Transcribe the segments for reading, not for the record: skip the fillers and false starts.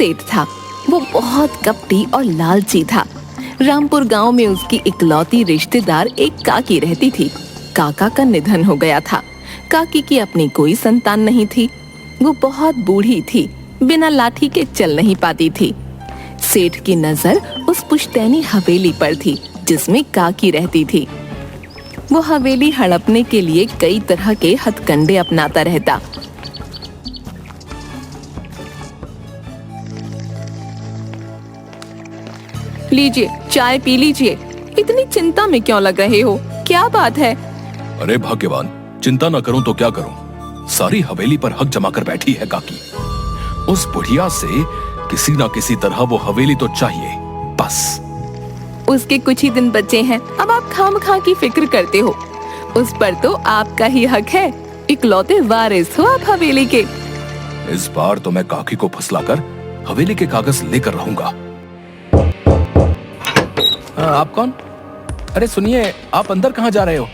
सेठ था। वो बहुत कपटी और लालची था। रामपुर गांव में उसकी इकलौती रिश्तेदार एक काकी रहती थी। काका का निधन हो गया था। काकी की अपनी कोई संतान नहीं थी। वो बहुत बूढ़ी थी, बिना लाठी के चल नहीं पाती थी। सेठ की नजर उस पुश्तैनी हवेली पर थी जिसमें काकी रहती थी। वो हवेली हड़पने के लिए कई तरह के हथकंडे अपनाता रहता। लीजिए, चाय पी लीजिए। इतनी चिंता में क्यों लग रहे हो? क्या बात है? अरे भाग्यवान, चिंता न करूं तो क्या करूं? सारी हवेली पर हक जमा कर बैठी है काकी। उस बुढ़िया से किसी ना किसी तरह वो हवेली तो चाहिए, बस। उसके कुछ ही दिन बचे हैं, अब आप खामखा की फिक्र करते हो। उस पर तो आपका ही हक है। इकलौते वारिस हो आप हवेली के। इस बार तो मैं काकी को फुसलाकर हवेली के कागज लेकर रहूंगा। आप कौन? अरे सुनिए, आप अंदर कहाँ जा रहे हो?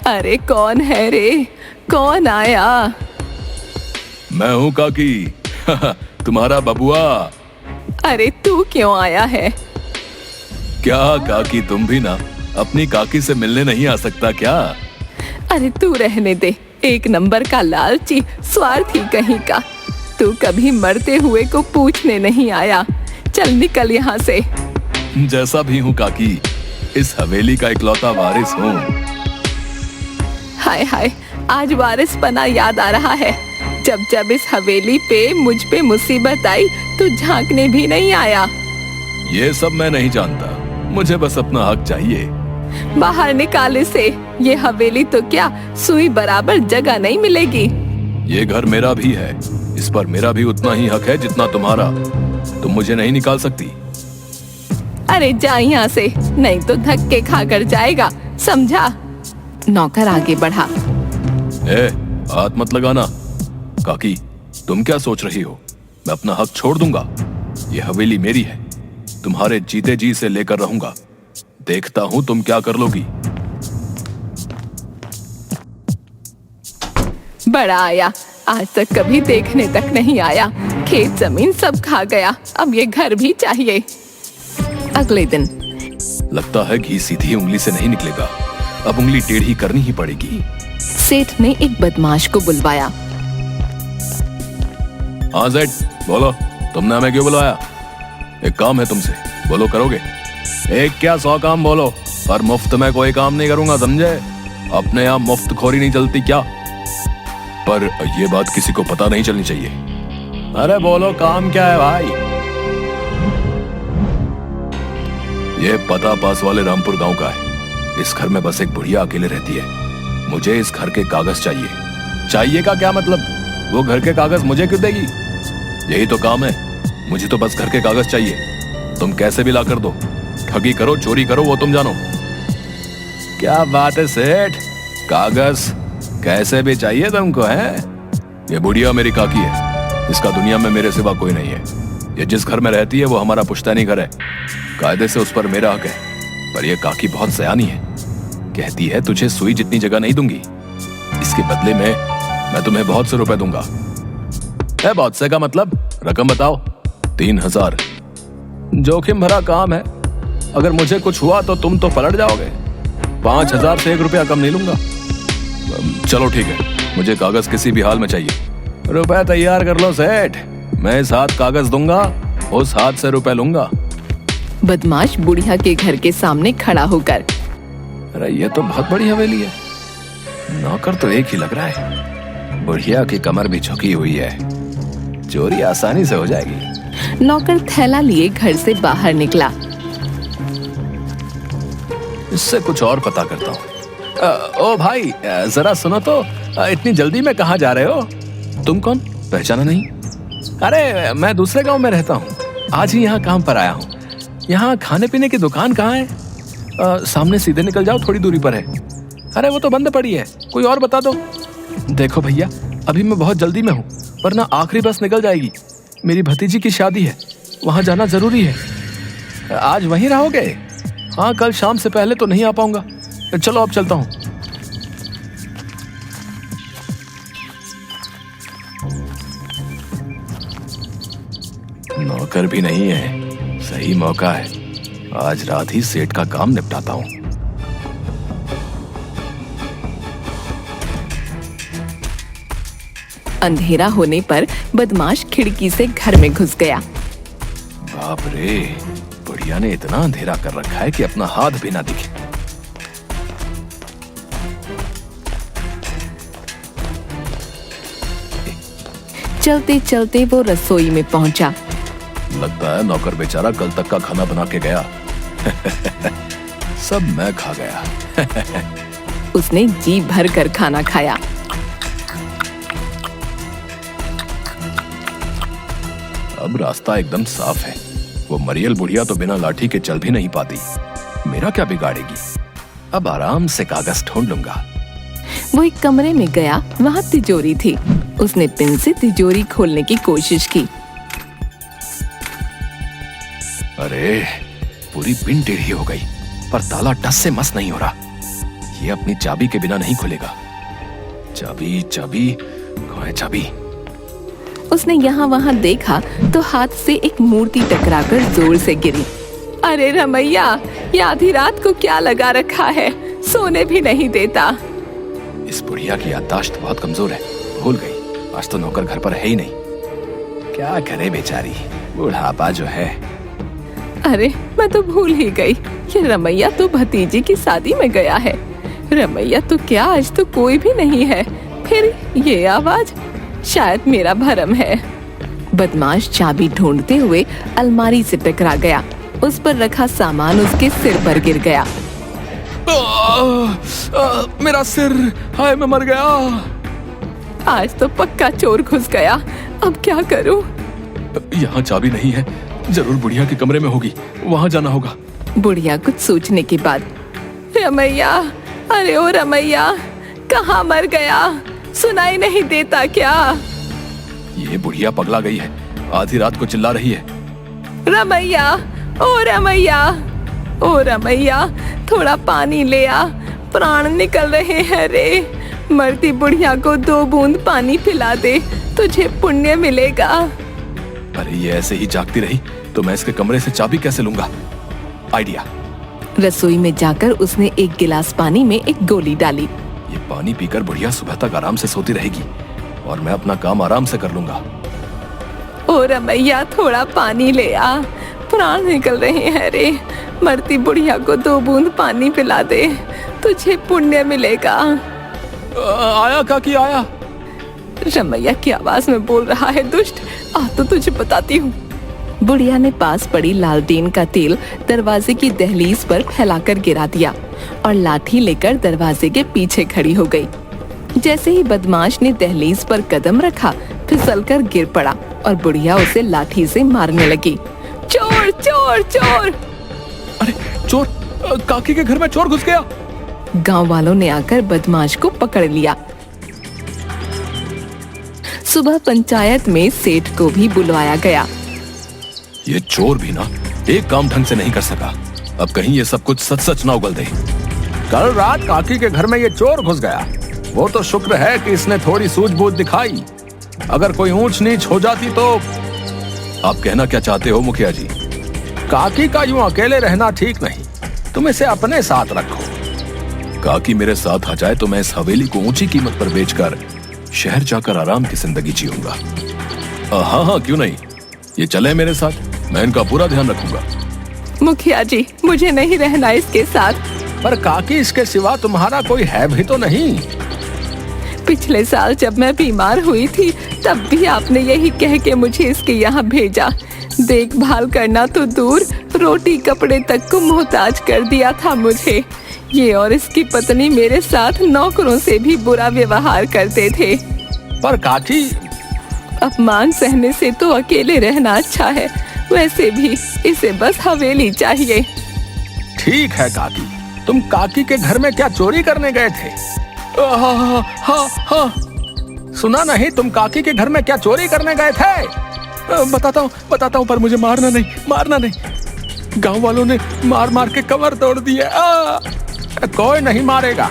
अरे कौन है रे? कौन आया? मैं हूँ काकी, तुम्हारा बबुआ। अरे तू क्यों आया है? क्या काकी, तुम भी ना अपनी काकी से मिलने नहीं आ सकता क्या? अरे तू रहने दे, एक नंबर का लालची स्वार्थी कहीं का। तू कभी मरते हुए को पूछने नहीं आया। चल निकल यहाँ से। जैसा भी हूँ काकी, इस हवेली का इकलौता वारिस हूँ। हाय हाय, आज वारिस पना याद आ रहा है। जब जब इस हवेली पे मुझ पे मुसीबत आई तो झांकने भी नहीं आया। ये सब मैं नहीं जानता, मुझे बस अपना हक चाहिए। बाहर निकाल इसे। ये हवेली तो क्या सुई बराबर जगह नहीं मिलेगी। ये घर मेरा भी है, इस पर मेरा भी उतना ही हक है जितना तुम्हारा। तुम मुझे नहीं निकाल सकती। अरे जा यहाँ से, नहीं तो धक्के खाकर जाएगा, समझा? नौकर आगे बढ़ा। हाथ मत लगाना। काकी, तुम क्या सोच रही हो? मैं अपना हक छोड़ दूंगा? ये हवेली मेरी है, तुम्हारे जीते जी से लेकर रहूंगा। देखता हूँ तुम क्या कर लोगी। बड़ा आया, आज तक कभी देखने तक नहीं आया। खेत जमीन सब खा गया, अब ये घर भी चाहिए। अगले दिन। लगता है घी सीधी उंगली से नहीं निकलेगा, अब उंगली टेढ़ी करनी ही पड़ेगी। सेठ ने एक बदमाश को बुलवाया। हाँ सेठ, बोलो, तुमने हमें क्यों बुलाया? एक काम है तुमसे, बोलो करोगे? एक क्या 100 काम बोलो, पर मुफ्त में कोई काम नहीं करूंगा, समझे? अपने यहाँ मुफ्त खोरी नहीं चलती क्या? पर ये बात किसी को पता नहीं चलनी चाहिए। अरे बोलो, काम क्या है भाई? ये पता पास वाले रामपुर गांव का है। इस घर में बस एक बुढ़िया अकेले रहती है। मुझे इस घर के कागज चाहिए। चाहिए का क्या मतलब? वो घर के कागज मुझे क्यों देगी? यही तो काम है, मुझे तो बस घर के कागज चाहिए। तुम कैसे भी ला कर दो, ठगी करो, चोरी करो, वो तुम जानो। क्या बात है सेठ, कागज कैसे भी चाहिए तुमको है? ये बुढ़िया मेरी काकी है, इसका दुनिया में मेरे सिवा कोई नहीं है। ये जिस घर में रहती है वो हमारा पुश्तैनी घर है, कायदे से उस पर मेरा हक है। पर यह काकी बहुत सयानी है, कहती है तुझे सुई जितनी जगह नहीं दूंगी, इसके बदले में मैं तुम्हें बहुत से रुपए दूंगा। बहुत से का मतलब? रकम बताओ। 3000। जोखिम भरा काम है, अगर मुझे कुछ हुआ तो तुम तो पलट जाओगे। 5000 से 1 रुपया कम नहीं लूंगा। चलो ठीक है, मुझे कागज किसी भी हाल में चाहिए। रुपए तैयार कर लो सेठ, मैं इस हाथ कागज दूंगा, उस हाथ से रुपए लूंगा। बदमाश बुढ़िया के घर के सामने खड़ा होकर। अरे ये तो बहुत बड़ी हवेली है, नौकर तो एक ही लग रहा है। बुढ़िया की कमर भी झुकी हुई है, चोरी आसानी से हो जाएगी। नौकर थैला लिए घर से बाहर निकला। इससे कुछ और पता करता हूँ। ओ भाई, जरा सुनो तो, इतनी जल्दी में कहाँ जा रहे हो? तुम कौन, पहचाना नहीं? अरे मैं दूसरे गांव में रहता हूँ, आज ही यहाँ काम पर आया हूँ। यहाँ खाने पीने की दुकान कहाँ है? सामने सीधे निकल जाओ, थोड़ी दूरी पर है। अरे वो तो बंद पड़ी है, कोई और बता दो। देखो भैया, अभी मैं बहुत जल्दी में हूँ, वरना आखिरी बस निकल जाएगी। मेरी भतीजी की शादी है, वहाँ जाना जरूरी है। आज वहीं रहोगे? हाँ, कल शाम से पहले तो नहीं आ पाऊंगा। चलो अब चलता हूँ। नौकर भी नहीं है, सही मौका है। आज रात ही सेठ का काम निपटाता हूँ। अंधेरा होने पर बदमाश खिड़की से घर में घुस गया। बाप रे, बुढ़िया ने इतना अंधेरा कर रखा है कि अपना हाथ भी ना दिखे। चलते चलते वो रसोई में पहुंचा। लगता है नौकर बेचारा कल तक का खाना बना के गया। सब मैं खा गया। उसने जी भर कर खाना खाया। अब रास्ता एकदम साफ है। वो मरियल बुढ़िया तो बिना लाठी के चल भी नहीं पाती। मेरा क्या बिगाड़ेगी? अब आराम से कागज ढूंढ लूंगा। वो एक कमरे में गया, वहाँ तिजोरी थी। उसने पिन से तिजोरी खोलने की कोशिश की। अरे, पूरी पिन टेढ़ी हो गई, पर ताला टस से मस नहीं हो रहा। ये अपनी चाबी के बिना नहीं खुलेगा। चाबी चाबी, कहाँ है चाबी? उसने यहाँ वहाँ देखा तो हाथ से एक मूर्ति टकराकर जोर से गिरी। अरे रमैया, ये आधी रात को क्या लगा रखा है? सोने भी नहीं देता। इस बुढ़िया की याददाश्त बहुत कमजोर है, भूल गई। आज तो नौकर घर पर है ही नहीं। क्या करे बेचारी, बुढ़ापा जो है। अरे, मैं तो भूल ही गई। ये रमैया तो भतीजी की शादी में गया है। रमैया तो क्या, आज तो कोई भी नहीं है। फिर ये आवाज, शायद मेरा भरम है। बदमाश चाबी ढूंढते हुए अलमारी से टकरा गया। उस पर रखा सामान उसके सिर पर गिर गया। मेरा सिर, हाय मैं मर गया। आज तो पक्का चोर घुस गया। अब क्या करूं? यहाँ चाबी नहीं है, जरूर बुढ़िया के कमरे में होगी, वहाँ जाना होगा। बुढ़िया कुछ सोचने के बाद, रमैया, अरे ओ रमैया, कहाँ मर गया? सुनाई नहीं देता क्या? ये बुढ़िया पगला गई है, आधी रात को चिल्ला रही है। रमैया, ओ रमैया, ओ रमैया, थोड़ा पानी ले आ, प्राण निकल रहे हैं रे। मरती बुढ़िया को 2 बूंद पानी पिला दे, तुझे पुण्य मिलेगा। अरे, ये ऐसे ही जागती रही तो मैं इसके कमरे से चाबी कैसे लूंगा? आइडिया। रसोई में जाकर उसने एक गिलास पानी में एक गोली डाली। ये पानी पीकर बुढ़िया सुबह तक आराम से सोती रहेगी और मैं अपना काम आराम से कर लूंगा। ओ रमैया, थोड़ा पानी ले आ, प्राण निकल रहे हैं रे। मरती बुढ़िया को 2 बूंद पानी पिला दे, तुझे पुण्य मिलेगा। आया काकी, आया। रमैया की आवाज में बोल रहा है, दुष्ट, आ तो तुझे बताती हूँ। बुढ़िया ने पास पड़ी लालटेन का तेल दरवाजे की दहलीज पर फैलाकर गिरा दिया और लाठी लेकर दरवाजे के पीछे खड़ी हो गई। जैसे ही बदमाश ने दहलीज पर कदम रखा, फिसलकर गिर पड़ा और बुढ़िया उसे लाठी से मारने लगी। चोर, चोर, चोर! अरे चोर, काकी के घर में चोर घुस गया। गांव वालों ने आकर बदमाश को पकड़ लिया। सुबह पंचायत में सेठ को भी बुलवाया गया। ये चोर भी ना एक काम ढंग से नहीं कर सका। अब कहीं ये सब कुछ सच सच ना उगल दे। कल रात काकी के घर में ये चोर घुस गया। वो तो शुक्र है कि इसने थोड़ी सूझबूझ दिखाई। अगर कोई ऊंच नीच हो जाती तो। आप कहना क्या चाहते हो मुखिया जी? काकी का यूं अकेले रहना ठीक नहीं, तुम इसे अपने साथ रखो। काकी मेरे साथ आ जाए तो मैं इस हवेली को ऊंची कीमत पर बेचकर शहर जाकर आराम की जिंदगी जीऊंगा। हाँ हाँ, क्यों नहीं, ये चले मेरे साथ, मैं इनका पूरा ध्यान रखूंगा। मुखिया जी, मुझे नहीं रहना इसके साथ। पर काकी, इसके सिवा तुम्हारा कोई है भी तो नहीं। पिछले साल जब मैं बीमार हुई थी, तब भी आपने यही कह के मुझे इसके यहाँ भेजा। देखभाल करना तो दूर, रोटी कपड़े तक को मोहताज कर दिया था मुझे। ये और इसकी पत्नी मेरे साथ नौकरों से भी बुरा व्यवहार करते थे। पर काकी, अपमान सहने से तो अकेले रहना अच्छा है। वैसे भी इसे बस हवेली चाहिए। ठीक है काकी, तुम काकी के घर में क्या चोरी करने गए थे? हाँ, सुना नहीं, तुम काकी के घर में क्या चोरी करने गए थे? बताता हूँ, पर मुझे मारना नहीं। गांव वालों ने मार मार के कमर तोड़ दिए। कोई नहीं मारेगा।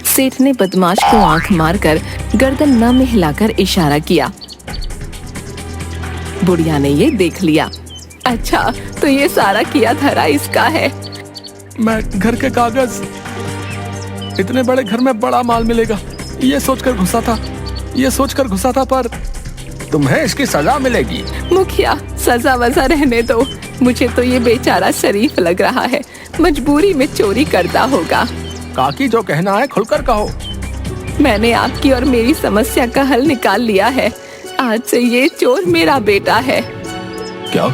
सेठ ने बदमाश को आंख मारकर गर्दन न में हिलाकर इशारा किया। बुढ़िया ने ये देख लिया। अच्छा, तो ये सारा किया धरा इसका है। मैं घर के कागज, इतने बड़े घर में बड़ा माल मिलेगा, ये सोचकर घुसा था, पर तुम्हें इसकी सजा मिलेगी। मुखिया, सजा वजा रहने दो, मुझे तो ये बेचारा शरीफ लग रहा है, मजबूरी में चोरी करता होगा। काकी जो कहना है खुलकर कहो। मैंने आपकी और मेरी समस्या का हल निकाल लिया है। आज से ये चोर मेरा बेटा है। क्या?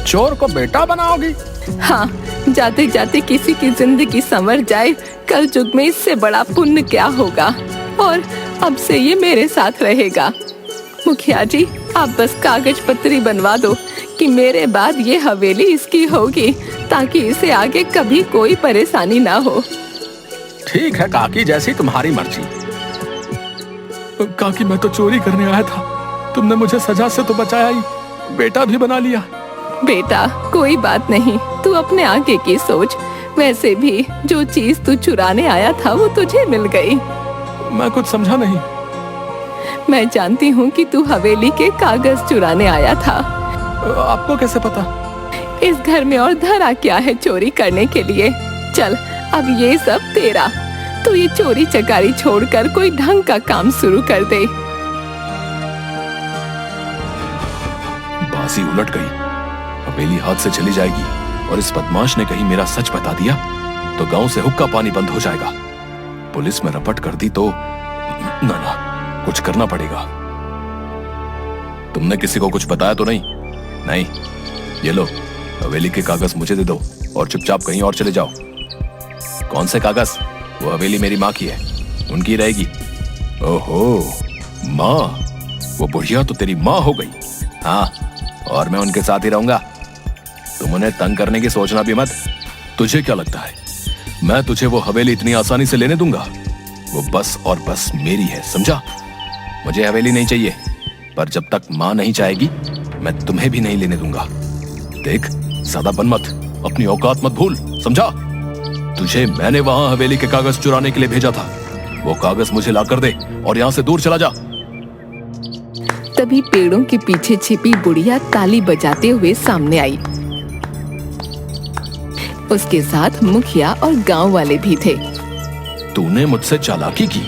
चोर को बेटा बनाओगी? हाँ, जाते जाते किसी की जिंदगी संवर जाए, कल युग में इससे बड़ा पुण्य क्या होगा। और अब से ये मेरे साथ रहेगा। मुखिया जी, आप बस कागज पत्री बनवा दो कि मेरे बाद ये हवेली इसकी होगी, ताकि इसे आगे कभी कोई परेशानी ना हो। ठीक है काकी, जैसी तुम्हारी मर्जी। काकी, मैं तो चोरी करने आया था, तुमने मुझे सजा से तो बचाया ही, बेटा भी बना लिया। बेटा, कोई बात नहीं, तू अपने आगे की सोच। वैसे भी जो चीज तू चुराने आया था वो तुझे मिल गई। मैं कुछ समझा नहीं। मैं जानती हूँ कि तू हवेली के कागज चुराने आया था। आपको कैसे पता? इस घर में और धरा क्या है चोरी करने के लिए। चल, अब ये सब तेरा। तू ये चोरी चकारी छोड़कर कोई ढंग का काम शुरू कर दे। बाजी उलट गई, हवेली हाथ से चली जाएगी, और इस बदमाश ने कहीं मेरा सच बता दिया तो गांव से हुक्का पानी बंद हो जाएगा। पुलिस में रपट कर दी तो ना, कुछ करना पड़ेगा। तुमने किसी को कुछ बताया तो नहीं? नहीं। ये लो, हवेली के कागज मुझे दे दो और चुपचाप कहीं और चले जाओ। कौन से कागज? वो हवेली मेरी माँ की है, उनकी रहेगी। ओहो, माँ? वो बुढ़िया तो तेरी माँ हो गई। हाँ, और मैं उनके साथ ही रहूंगा। तुम उन्हें तंग करने की सोचना भी मत। तुझे क्या लगता है मैं तुझे वो हवेली इतनी आसानी से लेने दूंगा? वो बस और बस मेरी है, समझा? मुझे हवेली नहीं चाहिए, पर जब तक माँ नहीं चाहेगी मैं तुम्हें भी नहीं लेने दूंगा। देख, ज्यादा बन मत, अपनी औकात मत भूल, समझा? तुझे मैंने वहां हवेली के कागज चुराने के लिए भेजा था। वो कागज मुझे ला कर दे और यहाँ से दूर चला जा। तभी पेड़ों के पीछे छिपी बुढ़िया ताली बजाते हुए सामने आई। उसके साथ मुखिया और गांव वाले भी थे। तूने मुझसे चालाकी की।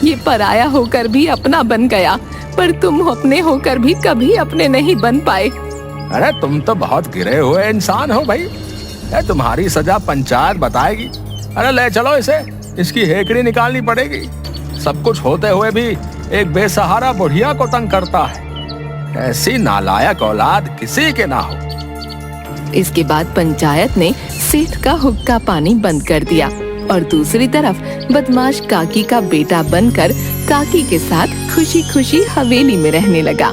ये पराया होकर भी अपना बन गया, पर तुम अपने होकर भी कभी अपने नहीं बन पाए। अरे तुम तो बहुत गिरे हुए इंसान हो भाई। तुम्हारी सजा पंचायत बताएगी। अरे ले चलो इसे, इसकी हेकड़ी निकालनी पड़ेगी। सब कुछ होते हुए भी एक बेसहारा बुढ़िया को तंग करता है। ऐसी नालायक औलाद किसी के ना हो। इसके बाद पंचायत ने सेठ का हुक्का पानी बंद कर दिया और दूसरी तरफ बदमाश काकी का बेटा बनकर काकी के साथ खुशी खुशी हवेली में रहने लगा।